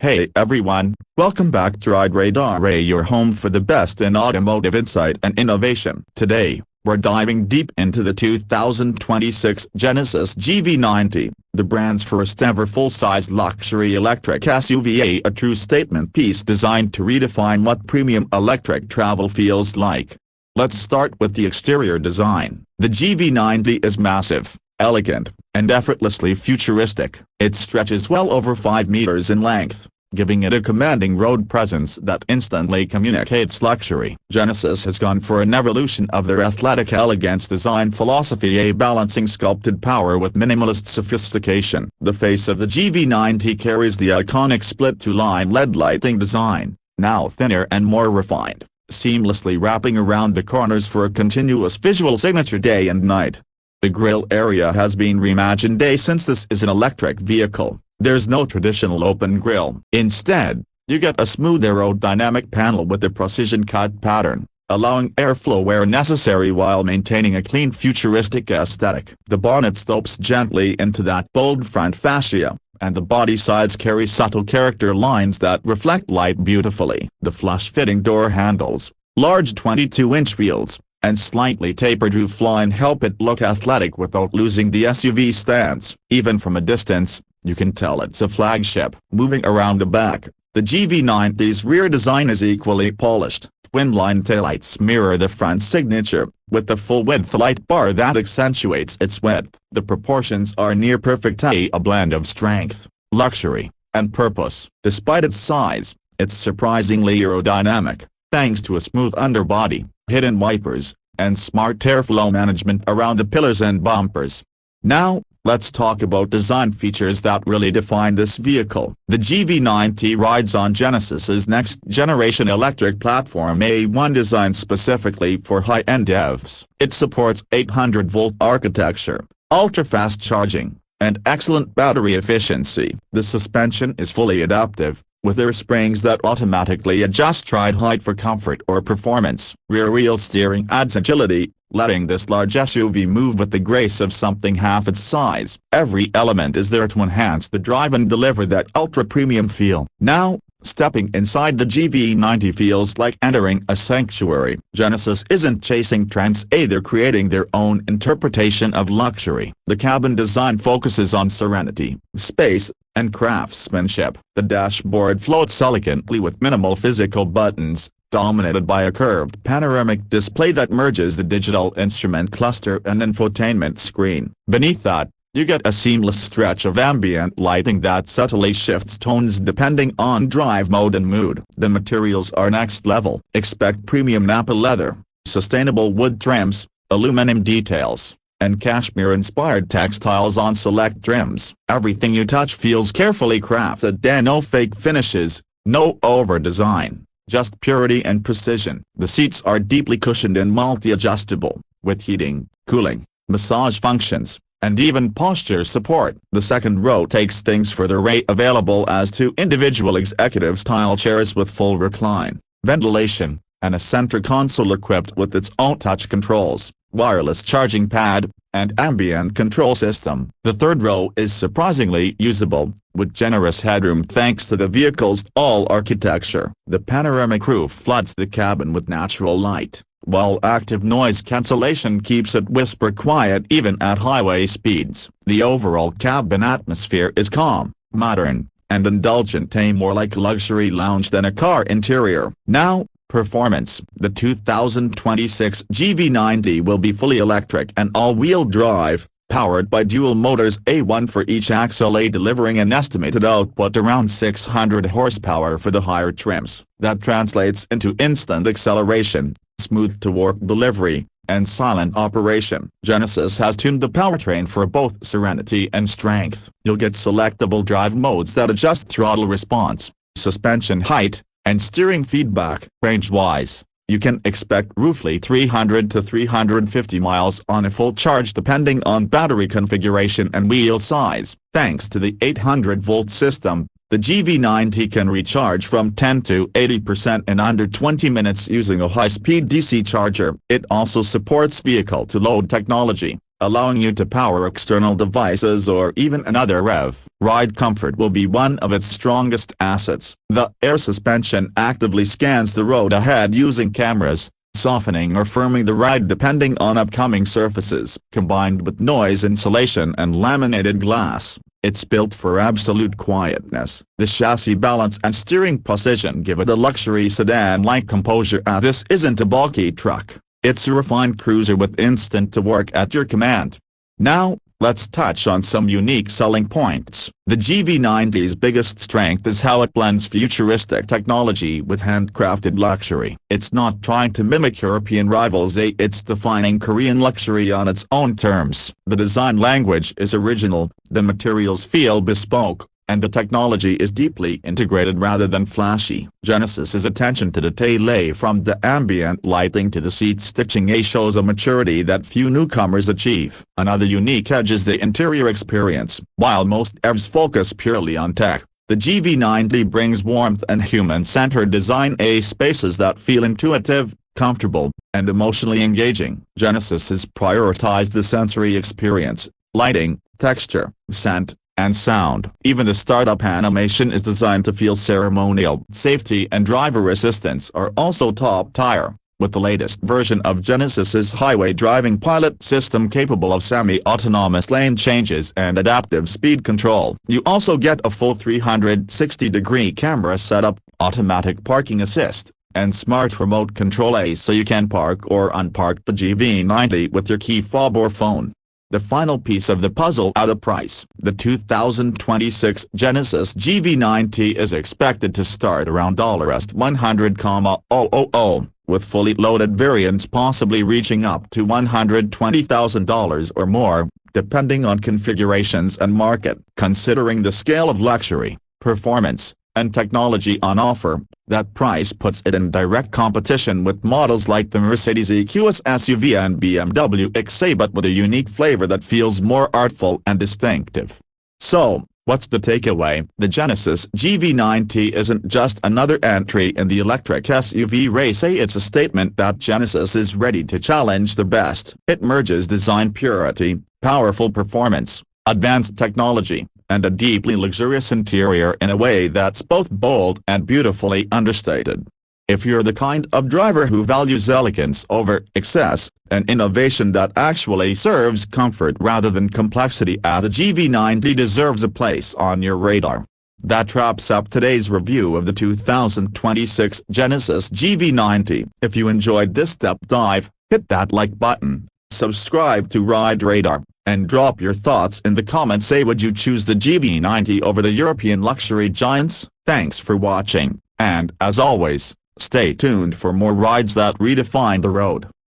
Hey everyone, welcome back to Ride Radar, your home for the best in automotive insight and innovation. Today, we're diving deep into the 2026 Genesis GV90, the brand's first ever full-size luxury electric SUV, a true statement piece designed to redefine what premium electric travel feels like. Let's start with the exterior design. The GV90 is massive, elegant, and effortlessly futuristic. It stretches well over 5 meters in length, giving it a commanding road presence that instantly communicates luxury. Genesis has gone for an evolution of their athletic elegance design philosophy, balancing sculpted power with minimalist sophistication. The face of the GV90 carries the iconic split-two-line LED lighting design, now thinner and more refined, seamlessly wrapping around the corners for a continuous visual signature day and night. The grille area has been reimagined since this is an electric vehicle. There's no traditional open grille. Instead, you get a smooth aerodynamic panel with a precision-cut pattern, allowing airflow where necessary while maintaining a clean futuristic aesthetic. The bonnet slopes gently into that bold front fascia, and the body sides carry subtle character lines that reflect light beautifully. The flush-fitting door handles, large 22-inch wheels, and slightly tapered roofline help it look athletic without losing the SUV stance. Even from a distance, you can tell it's a flagship. Moving around the back, the GV90's rear design is equally polished. Twin-line taillights mirror the front signature, with the full-width light bar that accentuates its width. The proportions are near perfect, a blend of strength, luxury, and purpose. Despite its size, it's surprisingly aerodynamic, thanks to a smooth underbody, hidden wipers, and smart airflow management around the pillars and bumpers. Now, let's talk about design features that really define this vehicle. The GV90 rides on Genesis's next-generation electric platform, A1, designed specifically for high-end EVs. It supports 800-volt architecture, ultra-fast charging, and excellent battery efficiency. The suspension is fully adaptive, with air springs that automatically adjust ride height for comfort or performance. Rear-wheel steering adds agility, letting this large SUV move with the grace of something half its size. Every element is there to enhance the drive and deliver that ultra-premium feel. Now, stepping inside the GV90 feels like entering a sanctuary. Genesis isn't chasing trends, they're creating their own interpretation of luxury. The cabin design focuses on serenity, space, and craftsmanship. The dashboard floats elegantly with minimal physical buttons, dominated by a curved panoramic display that merges the digital instrument cluster and infotainment screen. Beneath that, you get a seamless stretch of ambient lighting that subtly shifts tones depending on drive mode and mood. The materials are next level. Expect premium Napa leather, sustainable wood trims, aluminum details, and cashmere-inspired textiles on select trims. Everything you touch feels carefully crafted. No fake finishes, no over-design, just purity and precision. The seats are deeply cushioned and multi-adjustable, with heating, cooling, massage functions, and even posture support. The second row takes things further, available as 2 individual executive-style chairs with full recline, ventilation, and a center console equipped with its own touch controls, wireless charging pad, and ambient control system. The third row is surprisingly usable, with generous headroom thanks to the vehicle's all-architecture. The panoramic roof floods the cabin with natural light, while active noise cancellation keeps it whisper quiet even at highway speeds. The overall cabin atmosphere is calm, modern, and indulgent, more like a luxury lounge than a car interior. Now, performance. The 2026 GV90 will be fully electric and all-wheel drive, powered by dual motors, one for each axle, delivering an estimated output around 600 horsepower for the higher trims. That translates into instant acceleration, smooth-to-work delivery, and silent operation. Genesis has tuned the powertrain for both serenity and strength. You'll get selectable drive modes that adjust throttle response, suspension height, and steering feedback. Range-wise, you can expect roughly 300 to 350 miles on a full charge depending on battery configuration and wheel size. Thanks to the 800-volt system, the GV90 can recharge from 10 to 80% in under 20 minutes using a high-speed DC charger. It also supports vehicle-to-load technology, allowing you to power external devices or even another rev. Ride comfort will be one of its strongest assets. The air suspension actively scans the road ahead using cameras, softening or firming the ride depending on upcoming surfaces. Combined with noise insulation and laminated glass, it's built for absolute quietness. The chassis balance and steering position give it a luxury sedan-like composure. This isn't a bulky truck. It's a refined cruiser with instant to work at your command. Now, let's touch on some unique selling points. The GV90's biggest strength is how it blends futuristic technology with handcrafted luxury. It's not trying to mimic European rivals, it's defining Korean luxury on its own terms. The design language is original, the materials feel bespoke, and the technology is deeply integrated rather than flashy. Genesis's attention to detail, from the ambient lighting to the seat stitching, shows a maturity that few newcomers achieve. Another unique edge is the interior experience. While most EVs focus purely on tech, the GV90 brings warmth and human-centered design, spaces that feel intuitive, comfortable, and emotionally engaging. Genesis has prioritized the sensory experience: lighting, texture, scent, and sound. Even the startup animation is designed to feel ceremonial. Safety and driver assistance are also top tier, with the latest version of Genesis's highway driving pilot system capable of semi-autonomous lane changes and adaptive speed control. You also get a full 360-degree camera setup, automatic parking assist, and smart remote control, so you can park or unpark the GV90 with your key fob or phone. The final piece of the puzzle: the price. The 2026 Genesis GV90 is expected to start around $100,000, with fully loaded variants possibly reaching up to $120,000 or more, depending on configurations and market. Considering the scale of luxury, performance, and technology on offer, that price puts it in direct competition with models like the Mercedes EQS SUV and BMW X8, but with a unique flavor that feels more artful and distinctive. So, what's the takeaway? The Genesis GV90 isn't just another entry in the electric SUV race, it's a statement that Genesis is ready to challenge the best. It merges design purity, powerful performance, advanced technology, and a deeply luxurious interior in a way that's both bold and beautifully understated. If you're the kind of driver who values elegance over excess, and innovation that actually serves comfort rather than complexity, the GV90 deserves a place on your radar. That wraps up today's review of the 2026 Genesis GV90. If you enjoyed this deep dive, hit that like button, subscribe to Ride Radar, and drop your thoughts in the comments. Would you choose the GV90 over the European luxury giants? Thanks for watching, and as always, stay tuned for more rides that redefine the road.